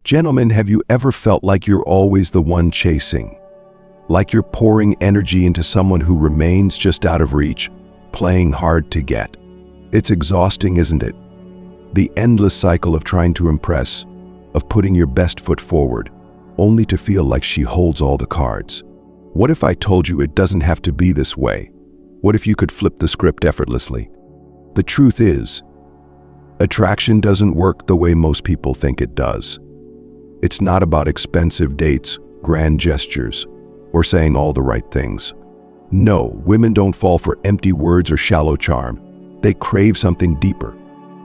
Gentlemen, have you ever felt like you're always the one chasing? Like you're pouring energy into someone who remains just out of reach, playing hard to get? It's exhausting, isn't it? The endless cycle of trying to impress, of putting your best foot forward, only to feel like she holds all the cards. What if I told you it doesn't have to be this way? What if you could flip the script effortlessly? The truth is, attraction doesn't work the way most people think it does. It's not about expensive dates, grand gestures, or saying all the right things. No, women don't fall for empty words or shallow charm. They crave something deeper.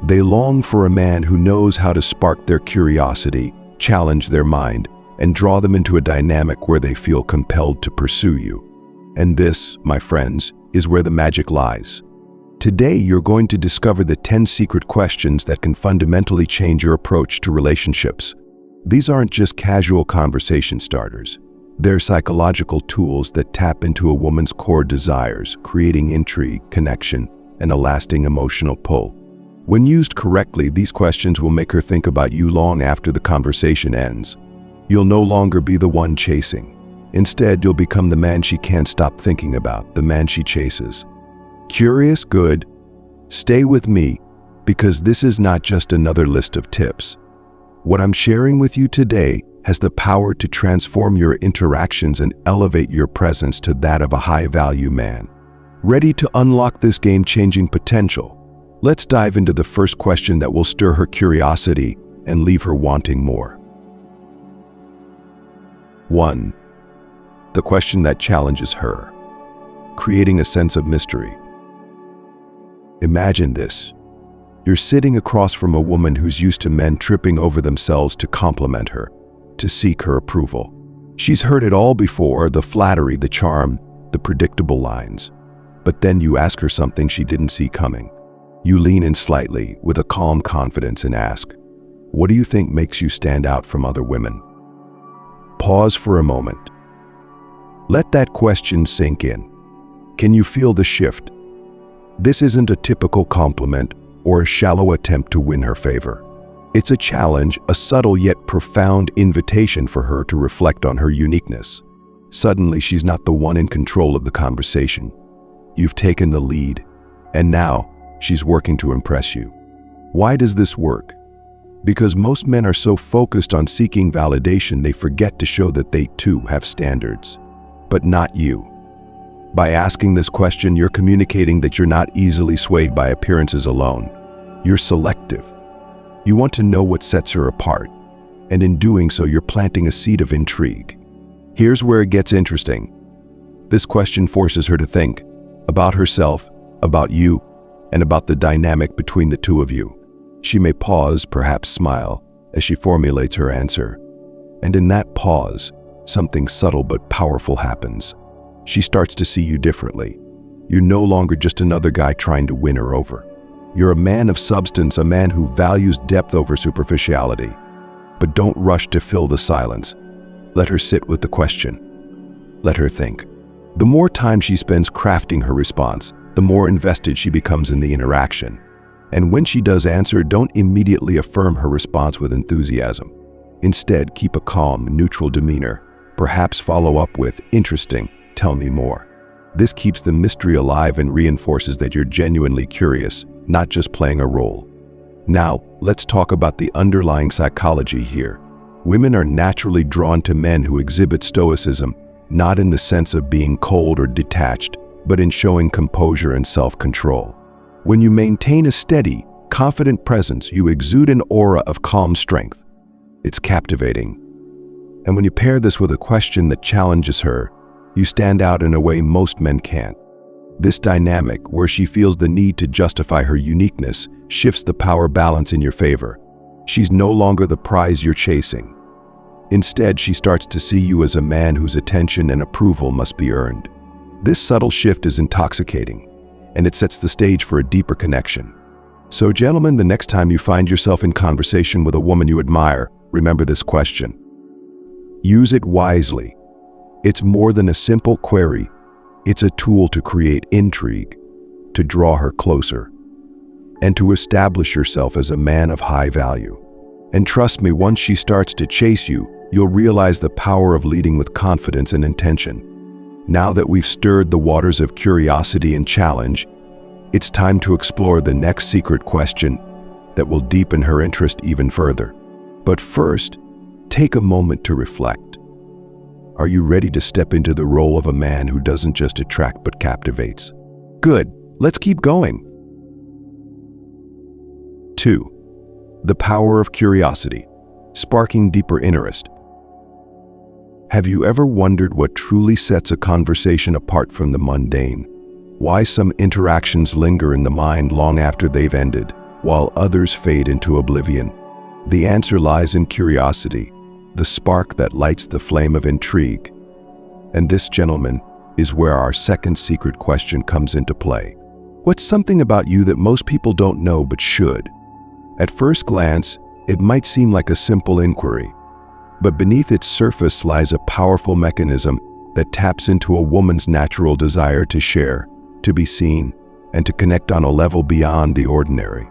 They long for a man who knows how to spark their curiosity, challenge their mind, and draw them into a dynamic where they feel compelled to pursue you. And this, my friends, is where the magic lies. Today, you're going to discover the 10 secret questions that can fundamentally change your approach to relationships. These aren't just casual conversation starters. They're psychological tools that tap into a woman's core desires, creating intrigue, connection, and a lasting emotional pull. When used correctly, these questions will make her think about you long after the conversation ends. You'll no longer be the one chasing. Instead, you'll become the man she can't stop thinking about, the man she chases. Curious? Good. Stay with me, because this is not just another list of tips. What I'm sharing with you today has the power to transform your interactions and elevate your presence to that of a high-value man. Ready to unlock this game-changing potential? Let's dive into the first question that will stir her curiosity and leave her wanting more. 1. The question that challenges her, creating a sense of mystery. Imagine this. You're sitting across from a woman who's used to men tripping over themselves to compliment her, to seek her approval. She's heard it all before, the flattery, the charm, the predictable lines. But then you ask her something she didn't see coming. You lean in slightly, with a calm confidence, and ask, "What do you think makes you stand out from other women?" Pause for a moment. Let that question sink in. Can you feel the shift? This isn't a typical compliment or a shallow attempt to win her favor. It's a challenge, a subtle yet profound invitation for her to reflect on her uniqueness. Suddenly, she's not the one in control of the conversation. You've taken the lead, and now she's working to impress you. Why does this work? Because most men are so focused on seeking validation, they forget to show that they too have standards. But not you. By asking this question, you're communicating that you're not easily swayed by appearances alone. You're selective. You want to know what sets her apart, and in doing so, you're planting a seed of intrigue. Here's where it gets interesting. This question forces her to think about herself, about you, and about the dynamic between the two of you. She may pause, perhaps smile, as she formulates her answer. And in that pause, something subtle but powerful happens. She starts to see you differently. You're no longer just another guy trying to win her over. You're a man of substance, a man who values depth over superficiality. But don't rush to fill the silence. Let her sit with the question. Let her think. The more time she spends crafting her response, the more invested she becomes in the interaction. And when she does answer, don't immediately affirm her response with enthusiasm. Instead, keep a calm, neutral demeanor. Perhaps follow up with, "Interesting, tell me more." This keeps the mystery alive and reinforces that you're genuinely curious, not just playing a role. Now, let's talk about the underlying psychology here. Women are naturally drawn to men who exhibit stoicism, not in the sense of being cold or detached, but in showing composure and self-control. When you maintain a steady, confident presence, you exude an aura of calm strength. It's captivating. And when you pair this with a question that challenges her, you stand out in a way most men can't. This dynamic, where she feels the need to justify her uniqueness, shifts the power balance in your favor. She's no longer the prize you're chasing. Instead, she starts to see you as a man whose attention and approval must be earned. This subtle shift is intoxicating, and it sets the stage for a deeper connection. So, gentlemen, the next time you find yourself in conversation with a woman you admire, remember this question. Use it wisely. It's more than a simple query. It's a tool to create intrigue, to draw her closer, and to establish yourself as a man of high value. And trust me, once she starts to chase you, you'll realize the power of leading with confidence and intention. Now that we've stirred the waters of curiosity and challenge, it's time to explore the next secret question that will deepen her interest even further. But first, take a moment to reflect. Are you ready to step into the role of a man who doesn't just attract but captivates? Good, let's keep going. 2. The power of curiosity, sparking deeper interest. Have you ever wondered what truly sets a conversation apart from the mundane? Why some interactions linger in the mind long after they've ended, while others fade into oblivion? The answer lies in curiosity, the spark that lights the flame of intrigue. And this, gentlemen, is where our second secret question comes into play. What's something about you that most people don't know but should? At first glance, it might seem like a simple inquiry, but beneath its surface lies a powerful mechanism that taps into a woman's natural desire to share, to be seen, and to connect on a level beyond the ordinary.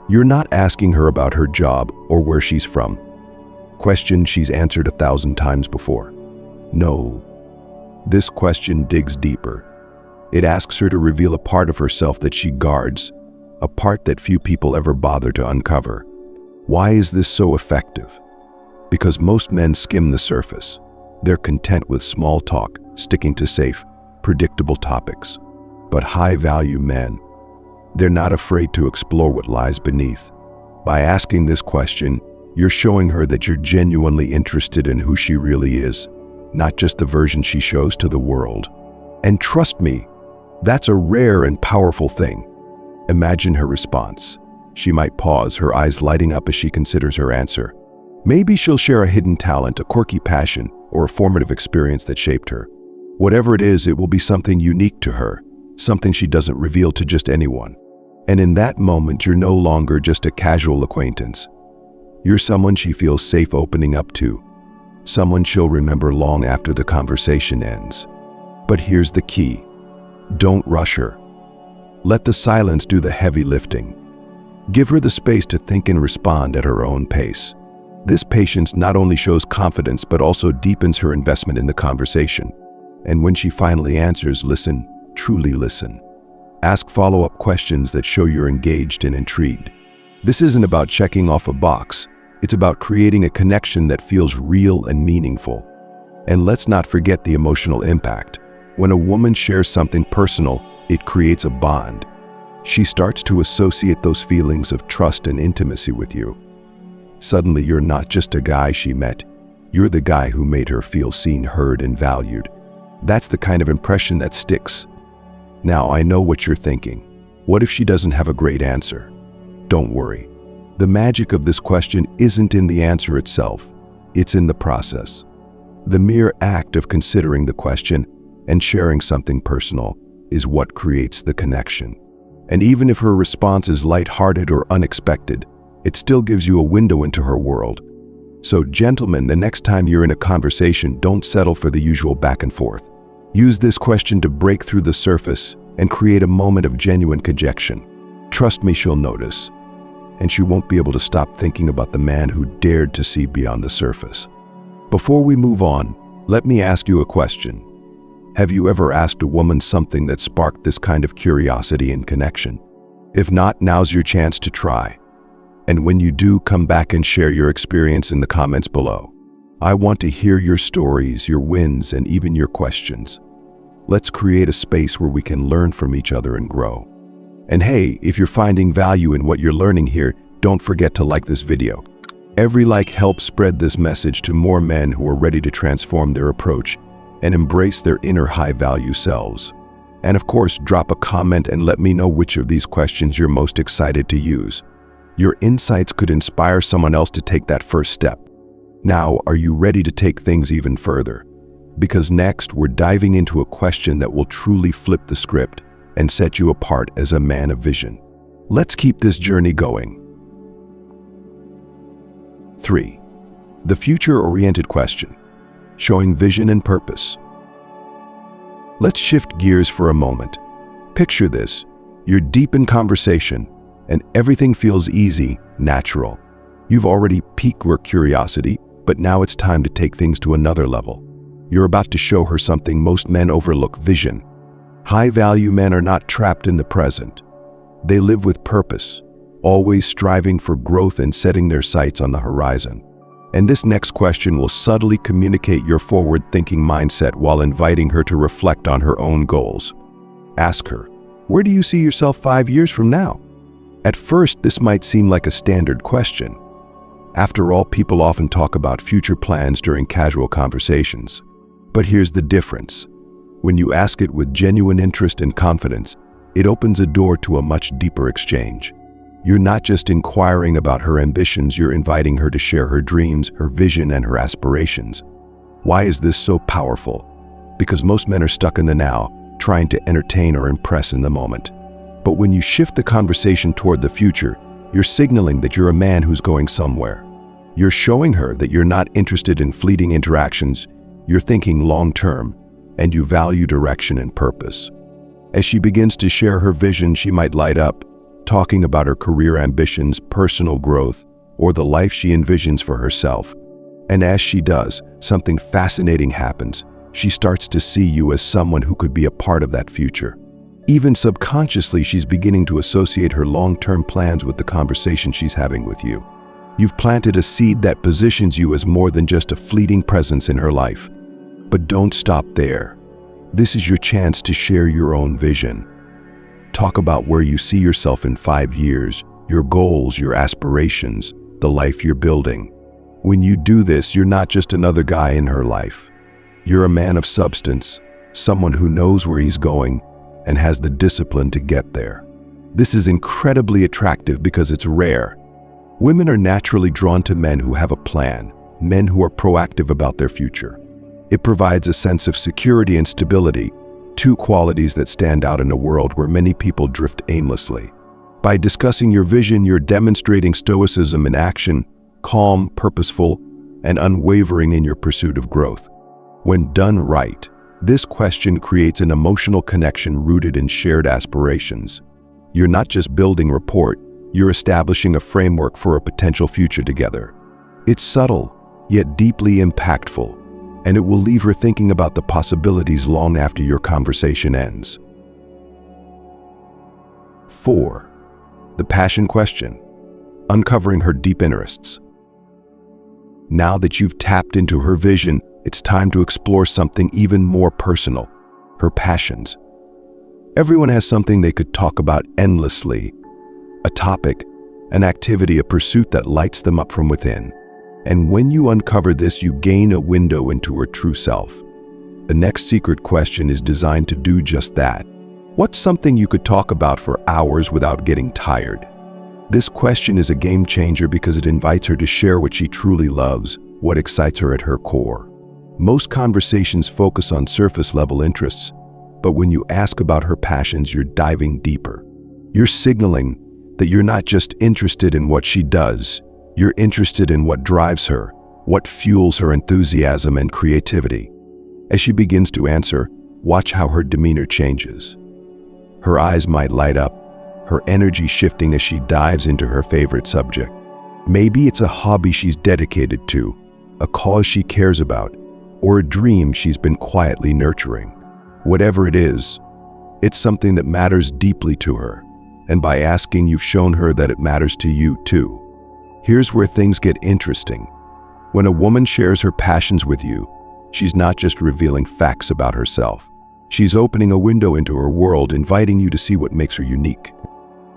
You're not asking her about her job or where she's from, questions she's answered 1,000 times before. No, this question digs deeper. It asks her to reveal a part of herself that she guards, a part that few people ever bother to uncover. Why is this so effective? Because most men skim the surface. They're content with small talk, sticking to safe, predictable topics. But high-value men, they're not afraid to explore what lies beneath. By asking this question, you're showing her that you're genuinely interested in who she really is, not just the version she shows to the world. And trust me, that's a rare and powerful thing. Imagine her response. She might pause, her eyes lighting up as she considers her answer. Maybe she'll share a hidden talent, a quirky passion, or a formative experience that shaped her. Whatever it is, it will be something unique to her, something she doesn't reveal to just anyone. And in that moment, you're no longer just a casual acquaintance. You're someone she feels safe opening up to, someone she'll remember long after the conversation ends. But here's the key. Don't rush her. Let the silence do the heavy lifting. Give her the space to think and respond at her own pace. This patience not only shows confidence, but also deepens her investment in the conversation. And when she finally answers, listen, truly listen. Ask follow-up questions that show you're engaged and intrigued. This isn't about checking off a box. It's about creating a connection that feels real and meaningful. And let's not forget the emotional impact. When a woman shares something personal, it creates a bond. She starts to associate those feelings of trust and intimacy with you. Suddenly, you're not just a guy she met. You're the guy who made her feel seen, heard, and valued. That's the kind of impression that sticks. Now, I know what you're thinking. What if she doesn't have a great answer? Don't worry. The magic of this question isn't in the answer itself. It's in the process. The mere act of considering the question and sharing something personal is what creates the connection. And even if her response is lighthearted or unexpected, it still gives you a window into her world. So, gentlemen, the next time you're in a conversation, don't settle for the usual back and forth. Use this question to break through the surface and create a moment of genuine connection. Trust me, she'll notice, and she won't be able to stop thinking about the man who dared to see beyond the surface. Before we move on, let me ask you a question. Have you ever asked a woman something that sparked this kind of curiosity and connection? If not, now's your chance to try. And when you do, come back and share your experience in the comments below. I want to hear your stories, your wins, and even your questions. Let's create a space where we can learn from each other and grow. And hey, if you're finding value in what you're learning here, don't forget to like this video. Every like helps spread this message to more men who are ready to transform their approach and embrace their inner high-value selves. And of course, drop a comment and let me know which of these questions you're most excited to use. Your insights could inspire someone else to take that first step. Now, are you ready to take things even further? Because next, we're diving into a question that will truly flip the script and set you apart as a man of vision. Let's keep this journey going. 3. The future-oriented question, showing vision and purpose. Let's shift gears for a moment. Picture this. You're deep in conversation, and everything feels easy, natural. You've already piqued her curiosity, but now it's time to take things to another level. You're about to show her something most men overlook: vision. High-value men are not trapped in the present. They live with purpose, always striving for growth and setting their sights on the horizon. And this next question will subtly communicate your forward-thinking mindset while inviting her to reflect on her own goals. Ask her, where do you see yourself 5 years from now? At first, this might seem like a standard question. After all, people often talk about future plans during casual conversations. But here's the difference. When you ask it with genuine interest and confidence, it opens a door to a much deeper exchange. You're not just inquiring about her ambitions, you're inviting her to share her dreams, her vision, and her aspirations. Why is this so powerful? Because most men are stuck in the now, trying to entertain or impress in the moment. But when you shift the conversation toward the future, you're signaling that you're a man who's going somewhere. You're showing her that you're not interested in fleeting interactions, you're thinking long-term, and you value direction and purpose. As she begins to share her vision, she might light up, talking about her career ambitions, personal growth, or the life she envisions for herself. And as she does, something fascinating happens. She starts to see you as someone who could be a part of that future. Even subconsciously, she's beginning to associate her long-term plans with the conversation she's having with you. You've planted a seed that positions you as more than just a fleeting presence in her life. But don't stop there. This is your chance to share your own vision. Talk about where you see yourself in 5 years, your goals, your aspirations, the life you're building. When you do this, you're not just another guy in her life. You're a man of substance, someone who knows where he's going and has the discipline to get there. This is incredibly attractive because it's rare. Women are naturally drawn to men who have a plan, men who are proactive about their future. It provides a sense of security and stability, two qualities that stand out in a world where many people drift aimlessly. By discussing your vision, you're demonstrating stoicism in action, calm, purposeful, and unwavering in your pursuit of growth. When done right, this question creates an emotional connection rooted in shared aspirations. You're not just building rapport, you're establishing a framework for a potential future together. It's subtle, yet deeply impactful, and it will leave her thinking about the possibilities long after your conversation ends. 4. The passion question, uncovering her deep interests. Now that you've tapped into her vision, it's time to explore something even more personal, her passions. Everyone has something they could talk about endlessly, a topic, an activity, a pursuit that lights them up from within. And when you uncover this, you gain a window into her true self. The next secret question is designed to do just that. What's something you could talk about for hours without getting tired? This question is a game changer because it invites her to share what she truly loves, what excites her at her core. Most conversations focus on surface-level interests, but when you ask about her passions, you're diving deeper. You're signaling that you're not just interested in what she does, you're interested in what drives her, what fuels her enthusiasm and creativity. As she begins to answer, watch how her demeanor changes. Her eyes might light up, her energy shifting as she dives into her favorite subject. Maybe it's a hobby she's dedicated to, a cause she cares about, or a dream she's been quietly nurturing. Whatever it is, it's something that matters deeply to her, and by asking, you've shown her that it matters to you too. Here's where things get interesting. When a woman shares her passions with you, she's not just revealing facts about herself. She's opening a window into her world, inviting you to see what makes her unique.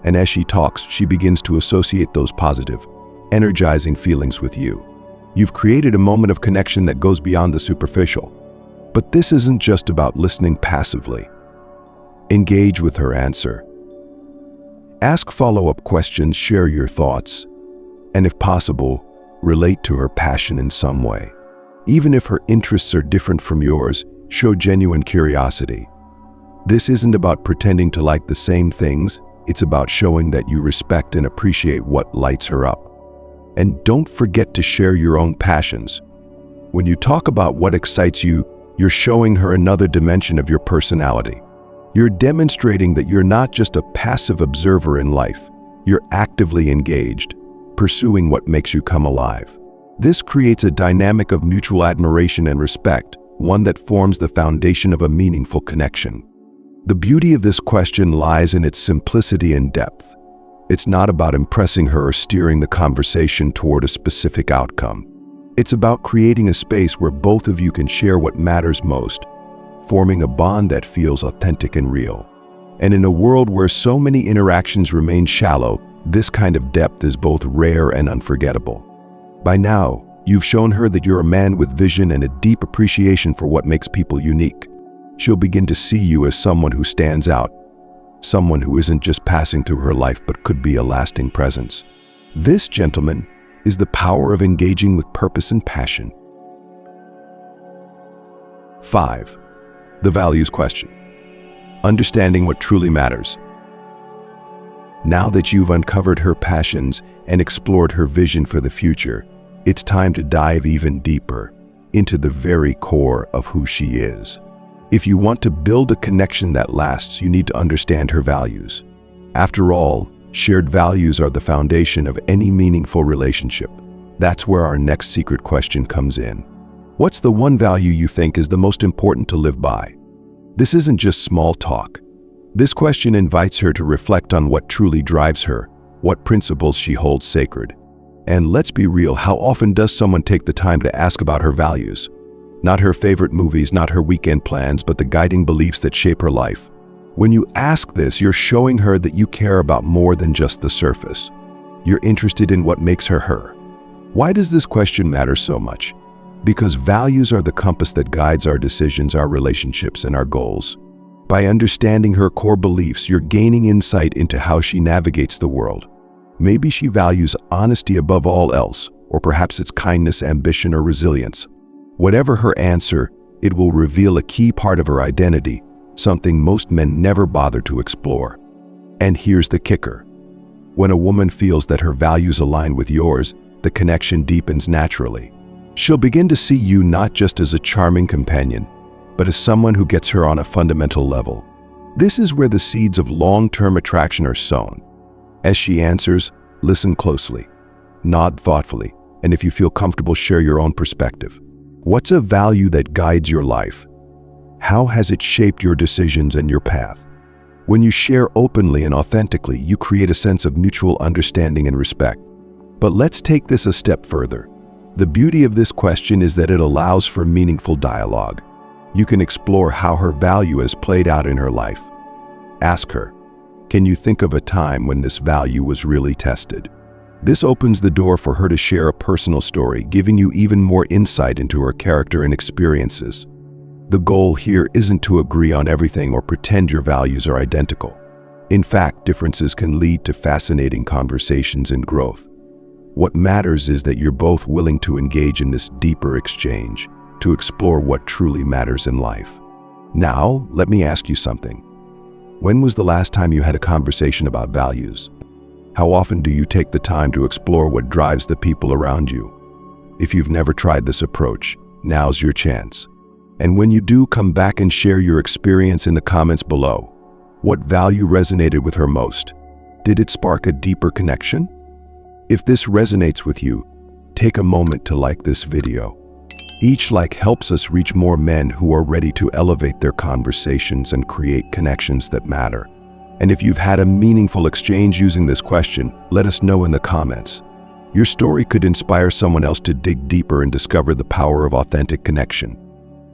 And as she talks, she begins to associate those positive, energizing feelings with you. You've created a moment of connection that goes beyond the superficial. But this isn't just about listening passively. Engage with her answer. Ask follow-up questions, share your thoughts, and if possible, relate to her passion in some way. Even if her interests are different from yours, show genuine curiosity. This isn't about pretending to like the same things, it's about showing that you respect and appreciate what lights her up. And don't forget to share your own passions. When you talk about what excites you, you're showing her another dimension of your personality. You're demonstrating that you're not just a passive observer in life, you're actively engaged. pursuing what makes you come alive. This creates a dynamic of mutual admiration and respect, one that forms the foundation of a meaningful connection. The beauty of this question lies in its simplicity and depth. It's not about impressing her or steering the conversation toward a specific outcome. It's about creating a space where both of you can share what matters most, forming a bond that feels authentic and real. And in a world where so many interactions remain shallow, this kind of depth is both rare and unforgettable. By now, you've shown her that you're a man with vision and a deep appreciation for what makes people unique. She'll begin to see you as someone who stands out, someone who isn't just passing through her life but could be a lasting presence. This, gentlemen, is the power of engaging with purpose and passion. 5. The values question. Understanding what truly matters. Now that you've uncovered her passions and explored her vision for the future, it's time to dive even deeper into the very core of who she is. If you want to build a connection that lasts, you need to understand her values. After all, shared values are the foundation of any meaningful relationship. That's where our next secret question comes in. What's the one value you think is the most important to live by? This isn't just small talk. This question invites her to reflect on what truly drives her, what principles she holds sacred. And let's be real, how often does someone take the time to ask about her values? Not her favorite movies, not her weekend plans, but the guiding beliefs that shape her life. When you ask this, you're showing her that you care about more than just the surface. You're interested in what makes her her. Why does this question matter so much? Because values are the compass that guides our decisions, our relationships, and our goals. By understanding her core beliefs, you're gaining insight into how she navigates the world. Maybe she values honesty above all else, or perhaps it's kindness, ambition, or resilience. Whatever her answer, it will reveal a key part of her identity, something most men never bother to explore. And here's the kicker. When a woman feels that her values align with yours, the connection deepens naturally. She'll begin to see you not just as a charming companion, but as someone who gets her on a fundamental level. This is where the seeds of long-term attraction are sown. As she answers, listen closely, nod thoughtfully, and if you feel comfortable, share your own perspective. What's a value that guides your life? How has it shaped your decisions and your path? When you share openly and authentically, you create a sense of mutual understanding and respect. But let's take this a step further. The beauty of this question is that it allows for meaningful dialogue. You can explore how her value has played out in her life. Ask her, can you think of a time when this value was really tested? This opens the door for her to share a personal story, giving you even more insight into her character and experiences. The goal here isn't to agree on everything or pretend your values are identical. In fact, differences can lead to fascinating conversations and growth. What matters is that you're both willing to engage in this deeper exchange, to explore what truly matters in life. Now, let me ask you something. When was the last time you had a conversation about values? How often do you take the time to explore what drives the people around you? If you've never tried this approach, now's your chance. And when you do, come back and share your experience in the comments below. What value resonated with her most? Did it spark a deeper connection? If this resonates with you, take a moment to like this video. Each like helps us reach more men who are ready to elevate their conversations and create connections that matter. And if you've had a meaningful exchange using this question, let us know in the comments. Your story could inspire someone else to dig deeper and discover the power of authentic connection.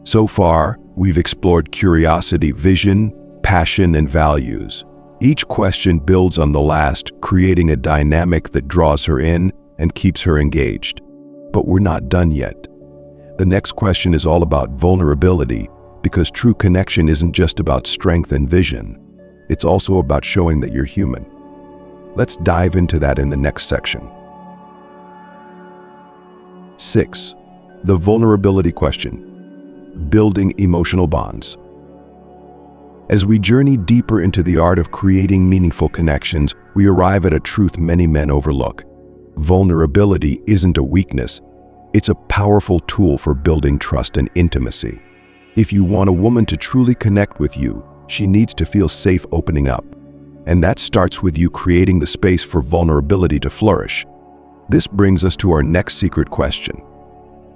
So far, we've explored curiosity, vision, passion, and values. Each question builds on the last, creating a dynamic that draws her in and keeps her engaged. But we're not done yet. The next question is all about vulnerability, because true connection isn't just about strength and vision. It's also about showing that you're human. Let's dive into that in the next section. 6. The vulnerability question. Building emotional bonds. As we journey deeper into the art of creating meaningful connections, we arrive at a truth many men overlook. Vulnerability isn't a weakness. It's a powerful tool for building trust and intimacy. If you want a woman to truly connect with you, she needs to feel safe opening up. And that starts with you creating the space for vulnerability to flourish. This brings us to our next secret question.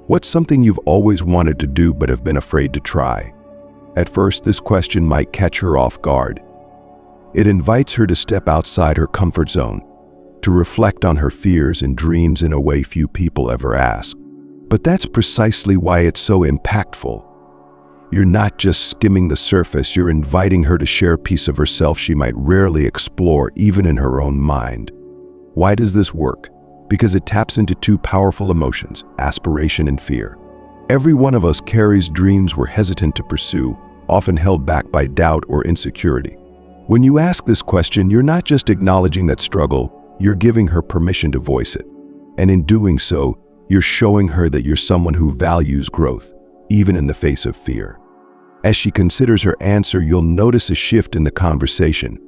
What's something you've always wanted to do but have been afraid to try? At first, this question might catch her off guard. It invites her to step outside her comfort zone, to reflect on her fears and dreams in a way few people ever ask. But that's precisely why it's so impactful. You're not just skimming the surface, you're inviting her to share a piece of herself she might rarely explore, even in her own mind. Why does this work? Because it taps into two powerful emotions, aspiration and fear. Every one of us carries dreams we're hesitant to pursue, often held back by doubt or insecurity. When you ask this question, you're not just acknowledging that struggle, you're giving her permission to voice it. And in doing so, you're showing her that you're someone who values growth, even in the face of fear. As she considers her answer, you'll notice a shift in the conversation.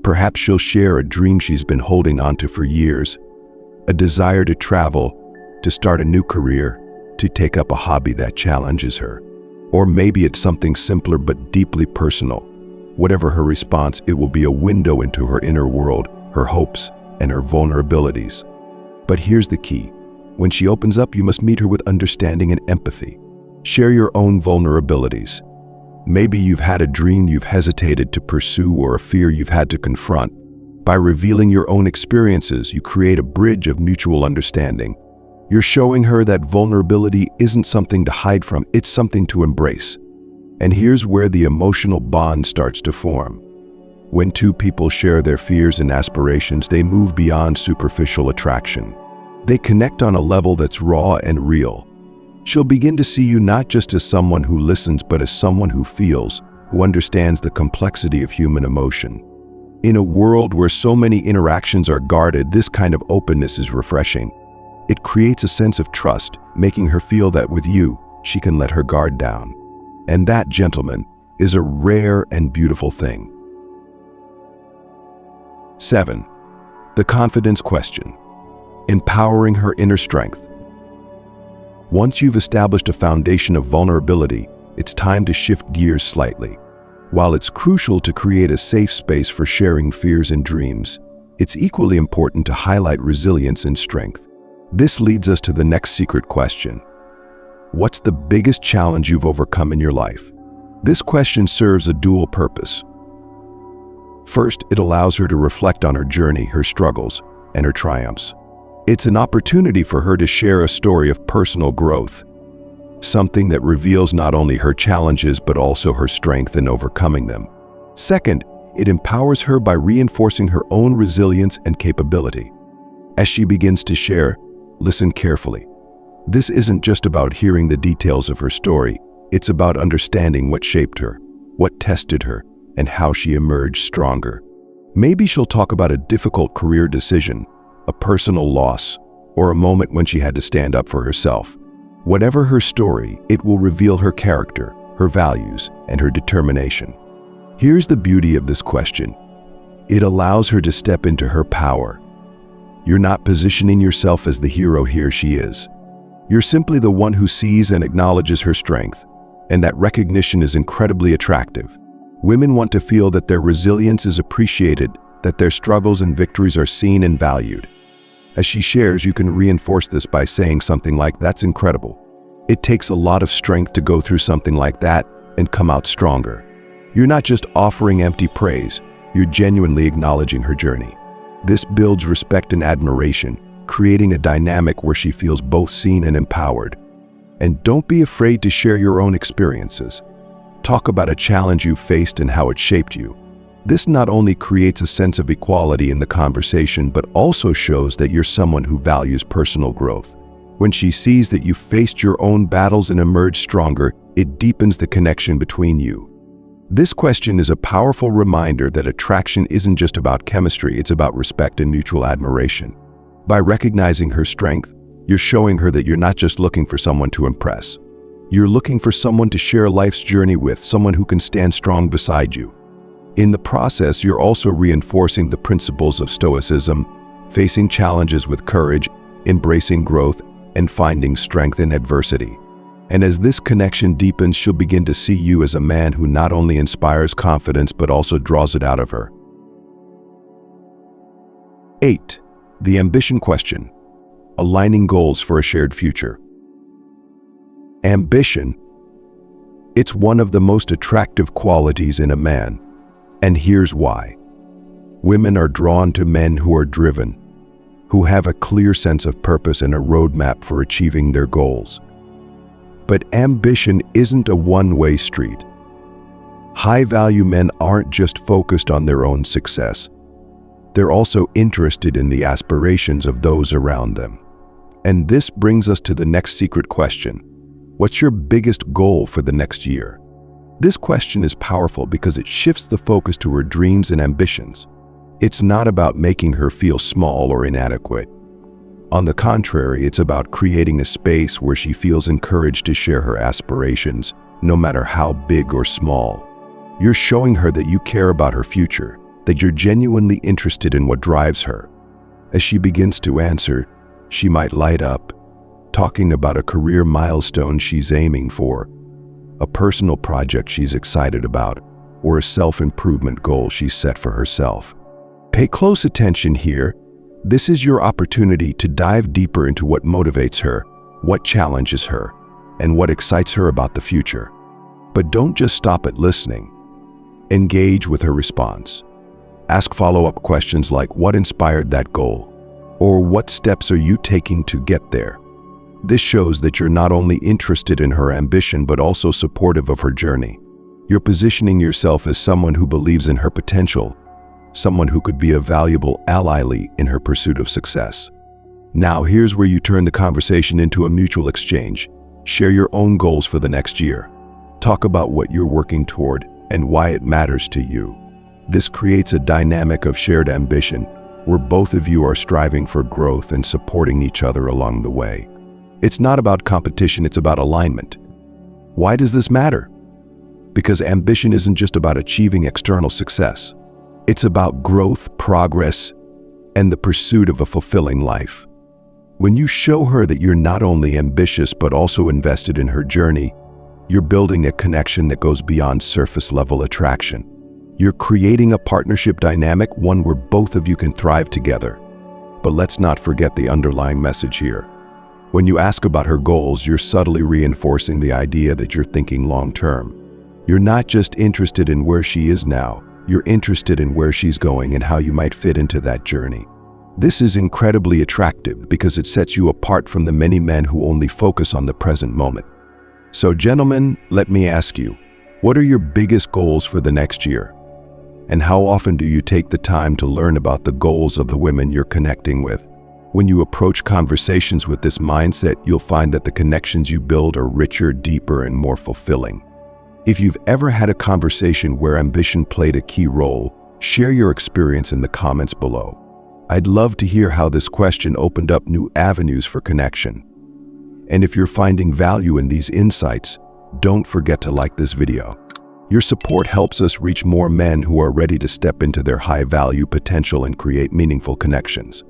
Perhaps she'll share a dream she's been holding onto for years, a desire to travel, to start a new career, to take up a hobby that challenges her. Or maybe it's something simpler but deeply personal. Whatever her response, it will be a window into her inner world, her hopes, and her vulnerabilities. But here's the key. When she opens up, you must meet her with understanding and empathy. Share your own vulnerabilities. Maybe you've had a dream you've hesitated to pursue or a fear you've had to confront. By revealing your own experiences, you create a bridge of mutual understanding. You're showing her that vulnerability isn't something to hide from, it's something to embrace. And here's where the emotional bond starts to form. When two people share their fears and aspirations, they move beyond superficial attraction. They connect on a level that's raw and real. She'll begin to see you not just as someone who listens, but as someone who feels, who understands the complexity of human emotion. In a world where so many interactions are guarded, this kind of openness is refreshing. It creates a sense of trust, making her feel that with you, she can let her guard down. And that, gentlemen, is a rare and beautiful thing. 7. The confidence question. Empowering her inner strength. Once you've established a foundation of vulnerability, it's time to shift gears slightly. While it's crucial to create a safe space for sharing fears and dreams, it's equally important to highlight resilience and strength. This leads us to the next secret question. What's the biggest challenge you've overcome in your life? This question serves a dual purpose. First, it allows her to reflect on her journey, her struggles, and her triumphs. It's an opportunity for her to share a story of personal growth, something that reveals not only her challenges but also her strength in overcoming them. Second, it empowers her by reinforcing her own resilience and capability. As she begins to share, listen carefully. This isn't just about hearing the details of her story, it's about understanding what shaped her, what tested her, and how she emerged stronger. Maybe she'll talk about a difficult career decision, a personal loss, or a moment when she had to stand up for herself. Whatever her story, it will reveal her character, her values, and her determination. Here's the beauty of this question. It allows her to step into her power. You're not positioning yourself as the hero here she is. You're simply the one who sees and acknowledges her strength, and that recognition is incredibly attractive. Women want to feel that their resilience is appreciated, that their struggles and victories are seen and valued. As she shares, you can reinforce this by saying something like, "That's incredible. It takes a lot of strength to go through something like that and come out stronger." You're not just offering empty praise, you're genuinely acknowledging her journey. This builds respect and admiration, creating a dynamic where she feels both seen and empowered. And don't be afraid to share your own experiences. Talk about a challenge you faced and how it shaped you. This not only creates a sense of equality in the conversation, but also shows that you're someone who values personal growth. When she sees that you faced your own battles and emerged stronger, it deepens the connection between you. This question is a powerful reminder that attraction isn't just about chemistry, it's about respect and mutual admiration. By recognizing her strength, you're showing her that you're not just looking for someone to impress. You're looking for someone to share life's journey with, someone who can stand strong beside you. In the process, you're also reinforcing the principles of Stoicism, facing challenges with courage, embracing growth, and finding strength in adversity. And as this connection deepens, she'll begin to see you as a man who not only inspires confidence but also draws it out of her. 8. The ambition question. aligning goals for a shared future. Ambition. It's one of the most attractive qualities in a man, and here's why. Women are drawn to men who are driven, who have a clear sense of purpose and a roadmap for achieving their goals. But ambition isn't a one-way street. High-value men aren't just focused on their own success. They're also interested in the aspirations of those around them. And this brings us to the next secret question. What's your biggest goal for the next year? This question is powerful because it shifts the focus to her dreams and ambitions. It's not about making her feel small or inadequate. On the contrary, it's about creating a space where she feels encouraged to share her aspirations, no matter how big or small. You're showing her that you care about her future, that you're genuinely interested in what drives her. As she begins to answer, she might light up, talking about a career milestone she's aiming for, a personal project she's excited about, or a self-improvement goal she's set for herself. Pay close attention here. This is your opportunity to dive deeper into what motivates her, what challenges her, and what excites her about the future. But don't just stop at listening. Engage with her response. Ask follow-up questions like, what inspired that goal? Or what steps are you taking to get there? This shows that you're not only interested in her ambition but also supportive of her journey. You're positioning yourself as someone who believes in her potential, someone who could be a valuable ally in her pursuit of success. Now, here's where you turn the conversation into a mutual exchange. Share your own goals for the next year. Talk about what you're working toward and why it matters to you. This creates a dynamic of shared ambition where both of you are striving for growth and supporting each other along the way. It's not about competition, it's about alignment. Why does this matter? Because ambition isn't just about achieving external success. It's about growth, progress, and the pursuit of a fulfilling life. When you show her that you're not only ambitious but also invested in her journey, you're building a connection that goes beyond surface-level attraction. You're creating a partnership dynamic, one where both of you can thrive together. But let's not forget the underlying message here. When you ask about her goals, you're subtly reinforcing the idea that you're thinking long-term. You're not just interested in where she is now, you're interested in where she's going and how you might fit into that journey. This is incredibly attractive because it sets you apart from the many men who only focus on the present moment. So gentlemen, let me ask you, what are your biggest goals for the next year? And how often do you take the time to learn about the goals of the women you're connecting with? When you approach conversations with this mindset, you'll find that the connections you build are richer, deeper, and more fulfilling. If you've ever had a conversation where ambition played a key role, share your experience in the comments below. I'd love to hear how this question opened up new avenues for connection. And if you're finding value in these insights, don't forget to like this video. Your support helps us reach more men who are ready to step into their high-value potential and create meaningful connections.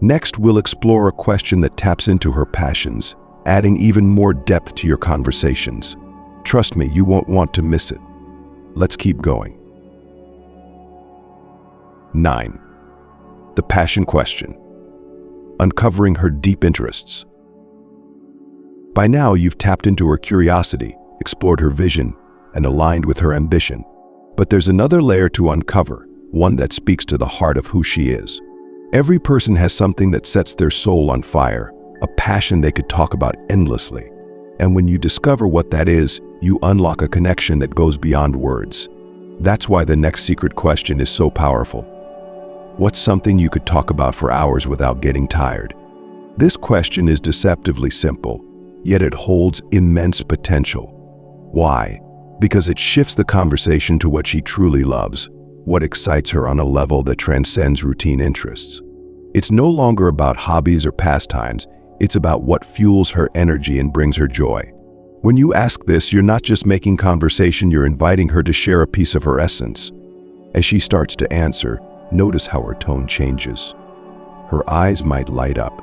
Next, we'll explore a question that taps into her passions, adding even more depth to your conversations. Trust me, you won't want to miss it. Let's keep going. 9. The passion question. Uncovering her deep interests. By now, you've tapped into her curiosity, explored her vision, and aligned with her ambition. But there's another layer to uncover, one that speaks to the heart of who she is. Every person has something that sets their soul on fire, a passion they could talk about endlessly. And when you discover what that is, you unlock a connection that goes beyond words. That's why the next secret question is so powerful. What's something you could talk about for hours without getting tired? This question is deceptively simple, yet it holds immense potential. Why? Because it shifts the conversation to what she truly loves, what excites her on a level that transcends routine interests. It's no longer about hobbies or pastimes, it's about what fuels her energy and brings her joy. When you ask this, you're not just making conversation, you're inviting her to share a piece of her essence. As she starts to answer, notice how her tone changes. Her eyes might light up,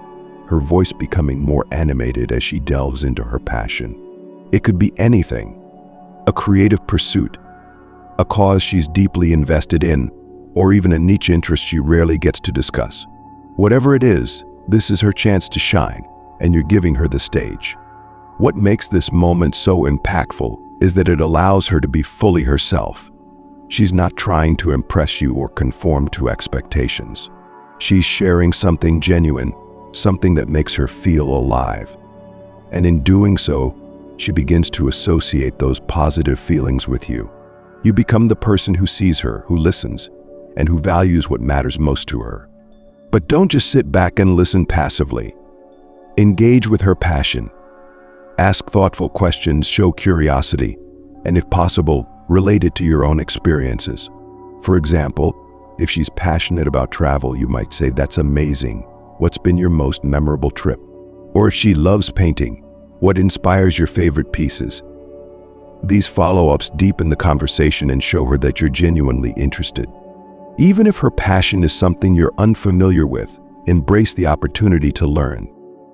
her voice becoming more animated as she delves into her passion. It could be anything. A creative pursuit, a cause she's deeply invested in, or even a niche interest she rarely gets to discuss. Whatever it is, This is her chance to shine, and you're giving her the stage. What makes this moment so impactful is that it allows her to be fully herself. She's not trying to impress you or conform to expectations. She's sharing something genuine, something that makes her feel alive. And in doing so, she begins to associate those positive feelings with you. You become the person who sees her, who listens, and who values what matters most to her. But don't just sit back and listen passively. Engage with her passion. Ask thoughtful questions, show curiosity, and if possible, relate it to your own experiences. For example, if she's passionate about travel, you might say, "That's amazing. What's been your most memorable trip?" Or if she loves painting, "What inspires your favorite pieces?" These follow-ups deepen the conversation and show her that you're genuinely interested. Even if her passion is something you're unfamiliar with, embrace the opportunity to learn.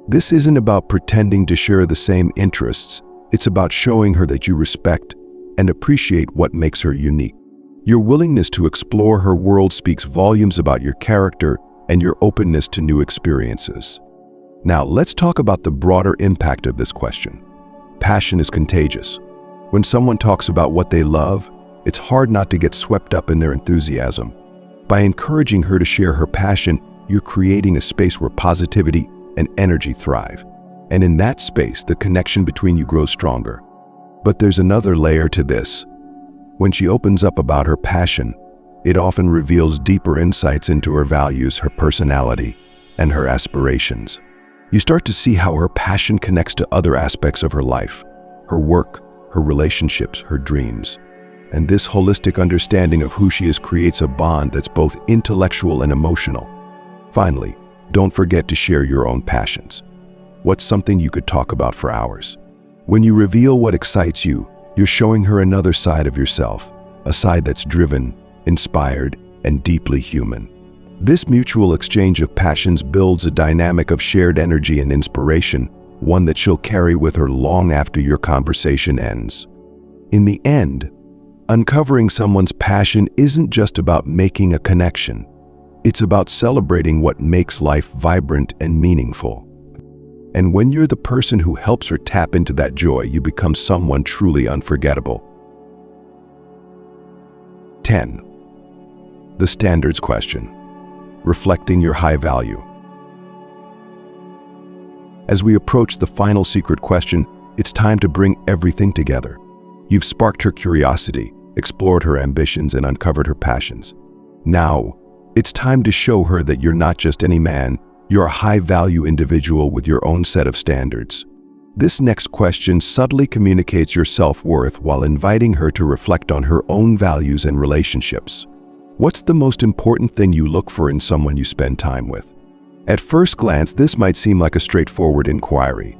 This isn't about pretending to share the same interests. It's about showing her that you respect and appreciate what makes her unique. Your willingness to explore her world speaks volumes about your character and your openness to new experiences. Now, let's talk about the broader impact of this question. Passion is contagious. When someone talks about what they love, it's hard not to get swept up in their enthusiasm. By encouraging her to share her passion, you're creating a space where positivity and energy thrive. And in that space, the connection between you grows stronger. But there's another layer to this. When she opens up about her passion, it often reveals deeper insights into her values, her personality, and her aspirations. You start to see how her passion connects to other aspects of her life, her work, her relationships, her dreams. And this holistic understanding of who she is creates a bond that's both intellectual and emotional. Finally, don't forget to share your own passions. What's something you could talk about for hours? When you reveal what excites you, you're showing her another side of yourself, a side that's driven, inspired, and deeply human. This mutual exchange of passions builds a dynamic of shared energy and inspiration, one that she'll carry with her long after your conversation ends. In the end, uncovering someone's passion isn't just about making a connection. It's about celebrating what makes life vibrant and meaningful. And when you're the person who helps her tap into that joy, you become someone truly unforgettable. 10. The standards question. Reflecting your high value. As we approach the final secret question, it's time to bring everything together. You've sparked her curiosity, explored her ambitions, and uncovered her passions. Now, it's time to show her that you're not just any man, you're a high-value individual with your own set of standards. This next question subtly communicates your self-worth while inviting her to reflect on her own values and relationships. What's the most important thing you look for in someone you spend time with? At first glance, this might seem like a straightforward inquiry,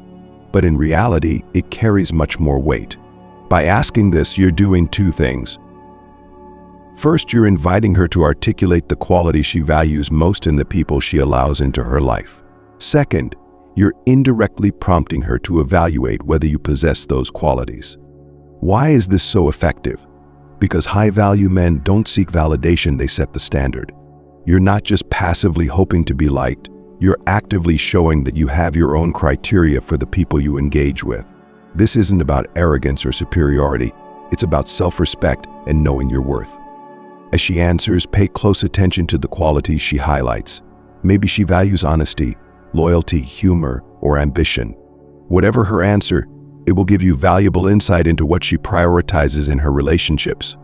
but in reality, it carries much more weight. By asking this, you're doing two things. First, you're inviting her to articulate the quality she values most in the people she allows into her life. Second, you're indirectly prompting her to evaluate whether you possess those qualities. Why is this so effective? Because high-value men don't seek validation, they set the standard. You're not just passively hoping to be liked, you're actively showing that you have your own criteria for the people you engage with. This isn't about arrogance or superiority, it's about self-respect and knowing your worth. As she answers, pay close attention to the qualities she highlights. Maybe she values honesty, loyalty, humor, or ambition. Whatever her answer, it will give you valuable insight into what she prioritizes in her relationships.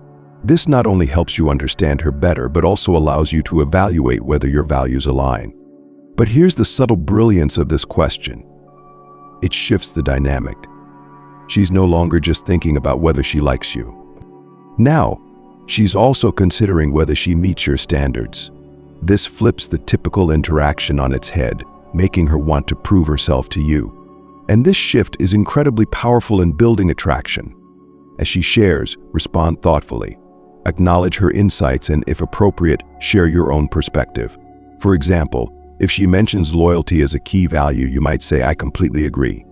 This not only helps you understand her better, but also allows you to evaluate whether your values align. But here's the subtle brilliance of this question. It shifts the dynamic. She's no longer just thinking about whether she likes you. Now, she's also considering whether she meets your standards. This flips the typical interaction on its head, making her want to prove herself to you. And this shift is incredibly powerful in building attraction. As she shares, respond thoughtfully. Acknowledge her insights and, if appropriate, share your own perspective. For example, if she mentions loyalty as a key value, you might say, "I completely agree.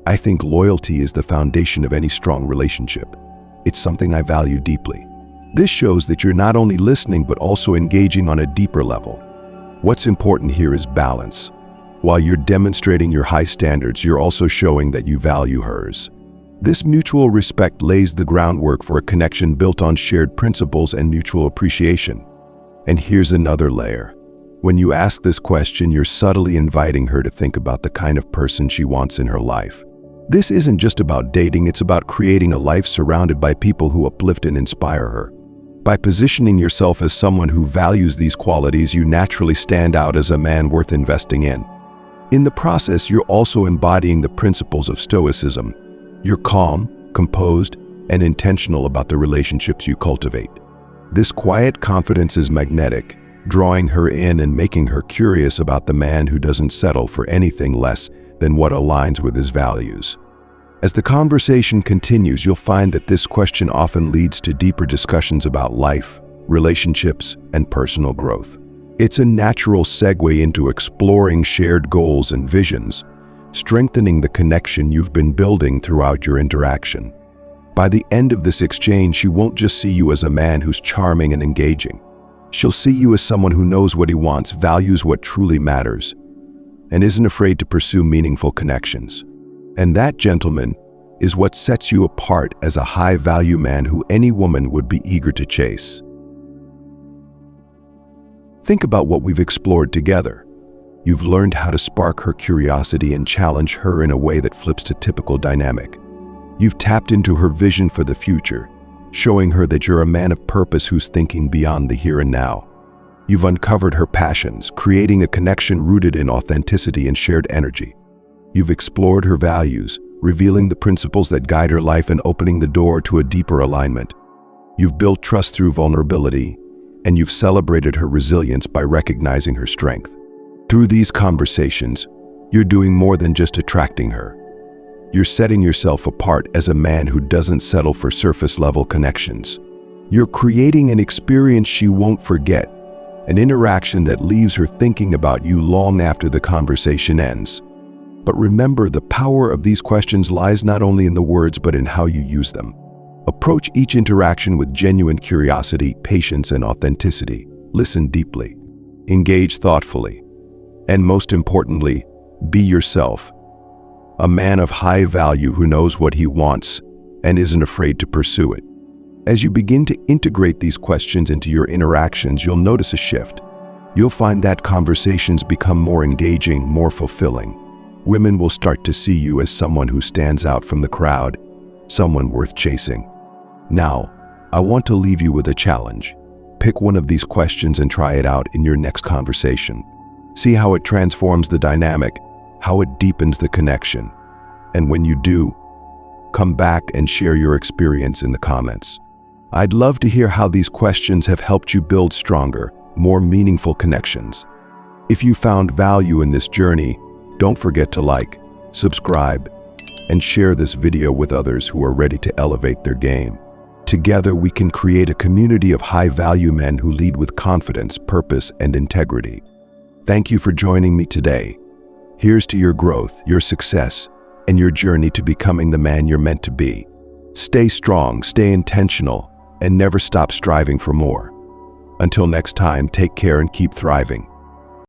I think loyalty is the foundation of any strong relationship. It's something I value deeply." This shows that you're not only listening but also engaging on a deeper level. What's important here is balance. While you're demonstrating your high standards, you're also showing that you value hers. This mutual respect lays the groundwork for a connection built on shared principles and mutual appreciation. And here's another layer. When you ask this question, you're subtly inviting her to think about the kind of person she wants in her life. This isn't just about dating, it's about creating a life surrounded by people who uplift and inspire her. By positioning yourself as someone who values these qualities, you naturally stand out as a man worth investing in. In the process, you're also embodying the principles of Stoicism. You're calm, composed, and intentional about the relationships you cultivate. This quiet confidence is magnetic, drawing her in and making her curious about the man who doesn't settle for anything less than what aligns with his values. As the conversation continues, you'll find that this question often leads to deeper discussions about life, relationships, and personal growth. It's a natural segue into exploring shared goals and visions, strengthening the connection you've been building throughout your interaction. By the end of this exchange, she won't just see you as a man who's charming and engaging. She'll see you as someone who knows what he wants, values what truly matters, and isn't afraid to pursue meaningful connections. And that, gentlemen, is what sets you apart as a high-value man who any woman would be eager to chase. Think about what we've explored together. You've learned how to spark her curiosity and challenge her in a way that flips the typical dynamic. You've tapped into her vision for the future, showing her that you're a man of purpose who's thinking beyond the here and now. You've uncovered her passions, creating a connection rooted in authenticity and shared energy. You've explored her values, revealing the principles that guide her life and opening the door to a deeper alignment. You've built trust through vulnerability, and you've celebrated her resilience by recognizing her strength. Through these conversations, you're doing more than just attracting her. You're setting yourself apart as a man who doesn't settle for surface-level connections. You're creating an experience she won't forget, an interaction that leaves her thinking about you long after the conversation ends. But remember, the power of these questions lies not only in the words but in how you use them. Approach each interaction with genuine curiosity, patience, and authenticity. Listen deeply. Engage thoughtfully. And most importantly, be yourself. A man of high value who knows what he wants and isn't afraid to pursue it. As you begin to integrate these questions into your interactions, you'll notice a shift. You'll find that conversations become more engaging, more fulfilling. Women will start to see you as someone who stands out from the crowd, someone worth chasing. Now, I want to leave you with a challenge. Pick one of these questions and try it out in your next conversation. See how it transforms the dynamic, how it deepens the connection. And when you do, come back and share your experience in the comments. I'd love to hear how these questions have helped you build stronger, more meaningful connections. If you found value in this journey, don't forget to like, subscribe, and share this video with others who are ready to elevate their game. Together, we can create a community of high-value men who lead with confidence, purpose, and integrity. Thank you for joining me today. Here's to your growth, your success, and your journey to becoming the man you're meant to be. Stay strong, stay intentional, and never stop striving for more. Until next time, take care and keep thriving.